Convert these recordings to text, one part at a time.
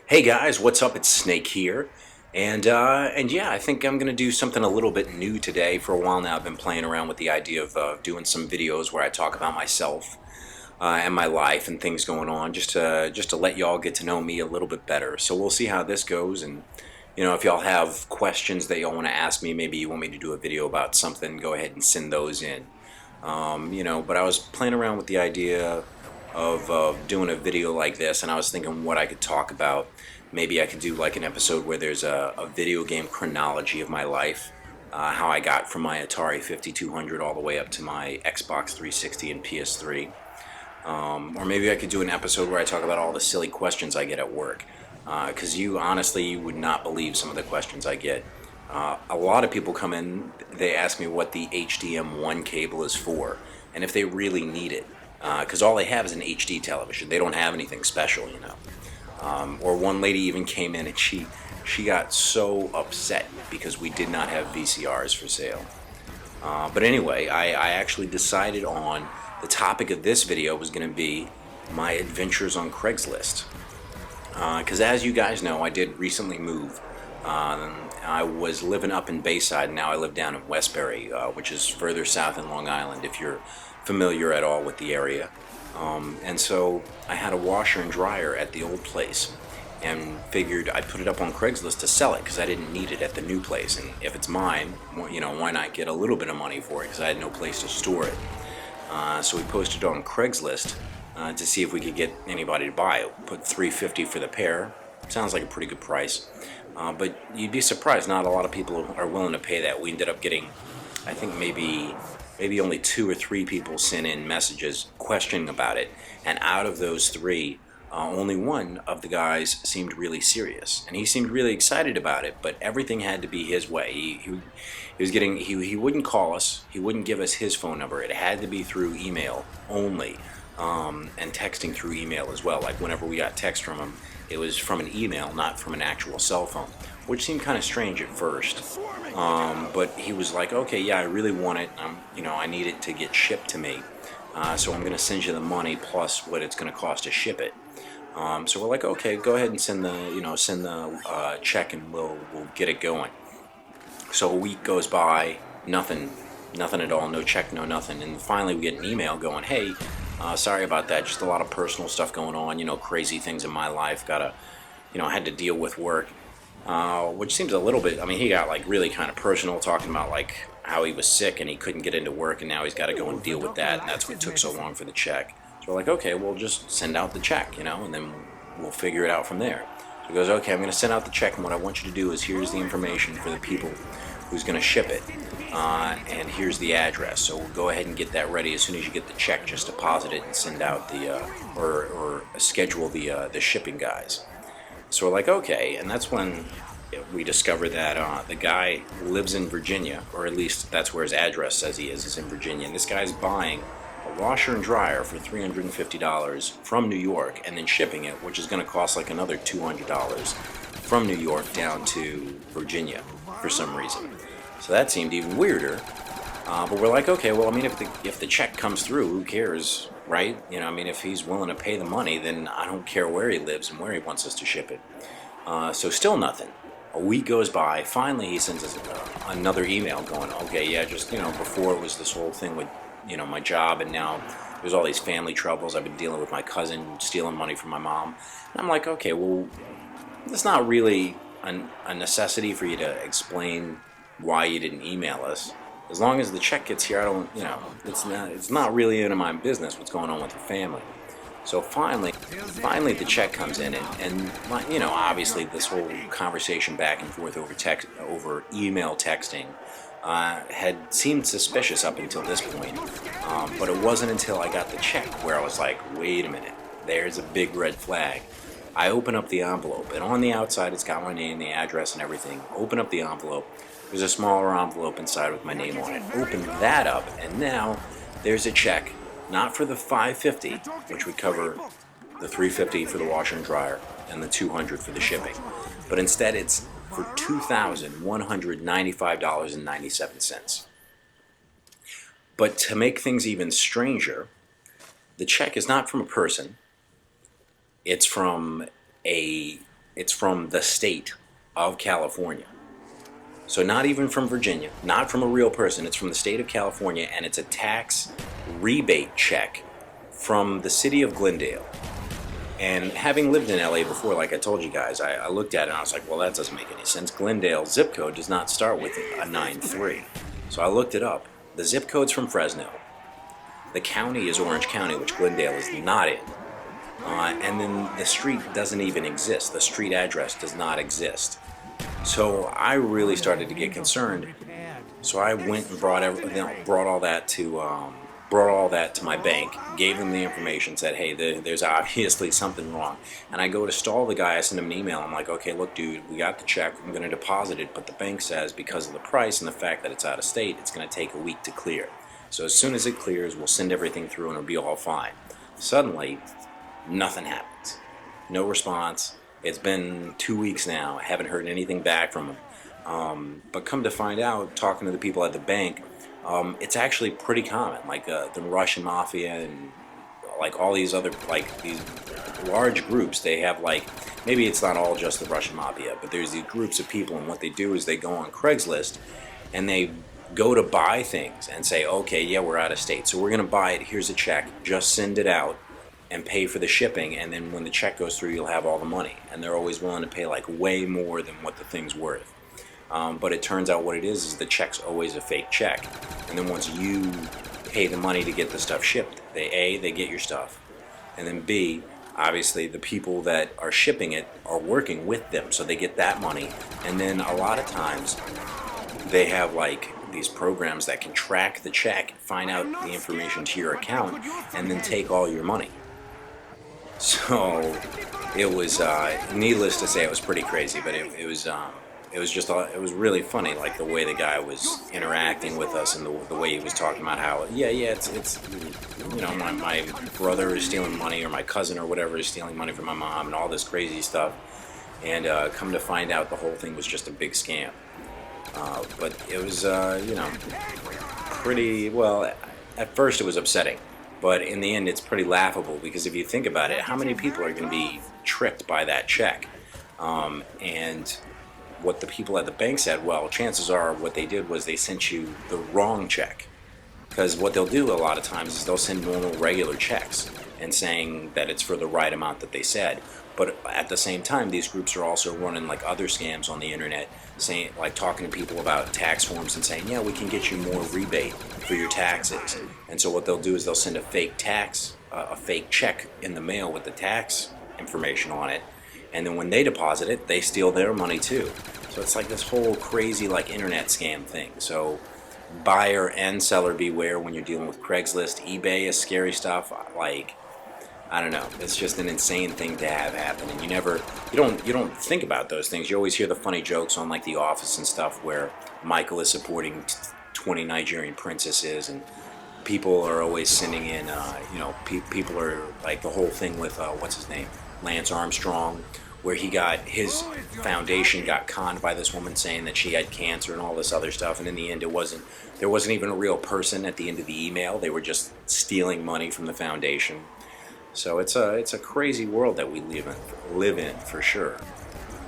Hey guys, what's up? It's Snake here, and yeah, I think I'm gonna do something a little bit new today. For a while now, I've been playing around with the idea of doing some videos where I talk about myself and my life and things going on, just to let y'all get to know me a little bit better. So we'll see how this goes, and if y'all have questions that y'all want to ask me, maybe you want me to do a video about something, go ahead and send those in. But I was playing around with the idea of doing a video like this, and I was thinking what I could talk about. Maybe I could do like an episode where there's a video game chronology of my life, how I got from my Atari 5200 all the way up to my Xbox 360 and PS3. Or maybe I could do an episode where I talk about all the silly questions I get at work. Because you would not believe some of the questions I get. A lot of people come in, they ask me what the HDM1 cable is for, and if they really need it. Because all they have is an HD television. They don't have anything special. Or one lady even came in and she got so upset because we did not have VCRs for sale. But anyway, I actually decided on the topic of this video was going to be my adventures on Craigslist. Because as you guys know, I did recently move. I was living up in Bayside, and now I live down in Westbury, which is further south in Long Island, if you're familiar at all with the area. And so I had a washer and dryer at the old place, and figured I'd put it up on Craigslist to sell it because I didn't need it at the new place. And if it's mine, why not get a little bit of money for it, because I had no place to store it. So we posted it on Craigslist to see if we could get anybody to buy it. Put $3.50 for the pair. Sounds like a pretty good price. But you'd be surprised, not a lot of people are willing to pay that. We ended up getting, I think maybe only 2 or 3 people sent in messages questioning about it. And out of those 3, only one of the guys seemed really serious, and he seemed really excited about it. But everything had to be his way. He wouldn't call us. He wouldn't give us his phone number. It had to be through email only, and texting through email as well. Like whenever we got text from him, it was from an email, not from an actual cell phone, which seemed kind of strange at first. But he was like, "Okay, yeah, I really want it. I need it to get shipped to me, so I'm going to send you the money plus what it's going to cost to ship it." So we're like, "Okay, go ahead and send the check, and we'll get it going." So a week goes by, nothing at all, no check, no nothing. And finally we get an email going, "Hey, sorry about that, just a lot of personal stuff going on, crazy things in my life, had to deal with work." Which seems a little bit, he got like really kind of personal, talking about like how he was sick and he couldn't get into work, and now he's got to go and deal with that, and that's what took so long for the check. So we're like, "Okay, we'll just send out the check, and then we'll figure it out from there." So he goes, "Okay, I'm going to send out the check, and what I want you to do is here's the information for the people who's going to ship it, and here's the address. So we'll go ahead and get that ready. As soon as you get the check, just deposit it and send out or schedule the shipping guys." So we're like, "Okay," and that's when we discover that the guy lives in Virginia, or at least that's where his address says he is in Virginia. And this guy's buying a washer and dryer for $350 from New York, and then shipping it, which is going to cost like another $200 from New York down to Virginia for some reason. So that seemed even weirder. But we're like, "Okay, well, if the check comes through, who cares, right? If he's willing to pay the money, then I don't care where he lives and where he wants us to ship it." So still nothing. A week goes by. Finally, he sends us another email going, "Okay, yeah, just, before it was this whole thing with, my job, and now there's all these family troubles. I've been dealing with my cousin stealing money from my mom." And I'm like, "Okay, well, it's not really a necessity for you to explain why you didn't email us. As long as the check gets here, I don't, it's not really into my business what's going on with your family." So finally the check comes in, and obviously this whole conversation back and forth over email texting had seemed suspicious up until this point. But it wasn't until I got the check where I was like, "Wait a minute, there's a big red flag." I open up the envelope, and on the outside it's got my name, the address, and everything. Open up the envelope. There's a smaller envelope inside with my name on it. Open that up, and now there's a check, not for the $550, which would cover the $350 for the washer and dryer and the $200 for the shipping, but instead it's for $2,195.97. But to make things even stranger, the check is not from a person. It's from a it's from the state of California. So not even from Virginia, not from a real person, it's from the state of California, and it's a tax rebate check from the city of Glendale. And having lived in LA before, like I told you guys, I looked at it and I was like, well, that doesn't make any sense. Glendale's zip code does not start with a 9-3. So I looked it up. The zip code's from Fresno. The county is Orange County, which Glendale is not in. And then the street doesn't even exist. The street address does not exist. So I really started to get concerned. So I went and brought all that to my bank, gave them the information, said, hey, there's obviously something wrong. And I go to stall the guy, I send him an email, I'm like, okay, look, dude, we got the check, I'm going to deposit it, but the bank says because of the price and the fact that it's out of state, it's going to take a week to clear. So as soon as it clears, we'll send everything through and it'll be all fine. Suddenly, nothing happens. No response. It's been 2 weeks now. I haven't heard anything back from him. But come to find out, talking to the people at the bank, it's actually pretty common. Like the Russian mafia and like all these other, like these large groups, they have like, maybe it's not all just the Russian mafia, but there's these groups of people, and what they do is they go on Craigslist and they go to buy things and say, okay, yeah, we're out of state, so we're going to buy it, here's a check, just send it out and pay for the shipping, and then when the check goes through, you'll have all the money. And they're always willing to pay like way more than what the thing's worth. But it turns out what it is the check's always a fake check. And then once you pay the money to get the stuff shipped, they get your stuff. And then B, obviously the people that are shipping it are working with them, so they get that money. And then a lot of times they have like these programs that can track the check, find out the information to your account, and then take all your money. So it was, needless to say, it was pretty crazy, but it was really funny, like the way the guy was interacting with us and the way he was talking about how, it's you know, my brother is stealing money, or my cousin or whatever is stealing money from my mom, and all this crazy stuff. And come to find out, the whole thing was just a big scam. But it was, you know, pretty, well, at first it was upsetting, but in the end it's pretty laughable, because if you think about it, how many people are going to be tricked by that check? And what the people at the bank said, well, chances are what they did was they sent you the wrong check. Because what they'll do a lot of times is they'll send normal regular checks and saying that it's for the right amount that they said. But at the same time, these groups are also running like other scams on the internet, saying, like talking to people about tax forms and saying, yeah, we can get you more rebate for your taxes. And so what they'll do is they'll send a fake check in the mail with the tax information on it. And then when they deposit it, they steal their money too. So it's like this whole crazy like internet scam thing. So buyer and seller beware when you're dealing with Craigslist. eBay is scary stuff. Like, I don't know. It's just an insane thing to have happen, and you don't think about those things. You always hear the funny jokes on like The Office and stuff where Michael is supporting 20 Nigerian princesses, and people are always sending in, you know, people are like the whole thing with what's his name, Lance Armstrong, where he got his foundation got conned by this woman saying that she had cancer and all this other stuff, and in the end there wasn't even a real person at the end of the email. They were just stealing money from the foundation. So it's a crazy world that we live in for sure.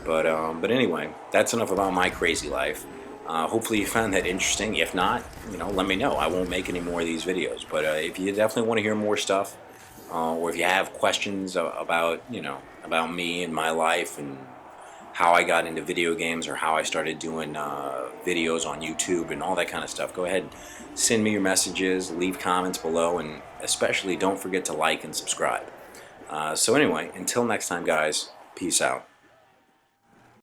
But anyway, that's enough about my crazy life. Hopefully you found that interesting. If not, you know, let me know. I won't make any more of these videos. But if you definitely want to hear more stuff, or if you have questions about, you know, about me and my life and how I got into video games, or how I started doing videos on YouTube and all that kind of stuff, go ahead, send me your messages, leave comments below, and especially don't forget to like and subscribe. So anyway, until next time, guys, peace out.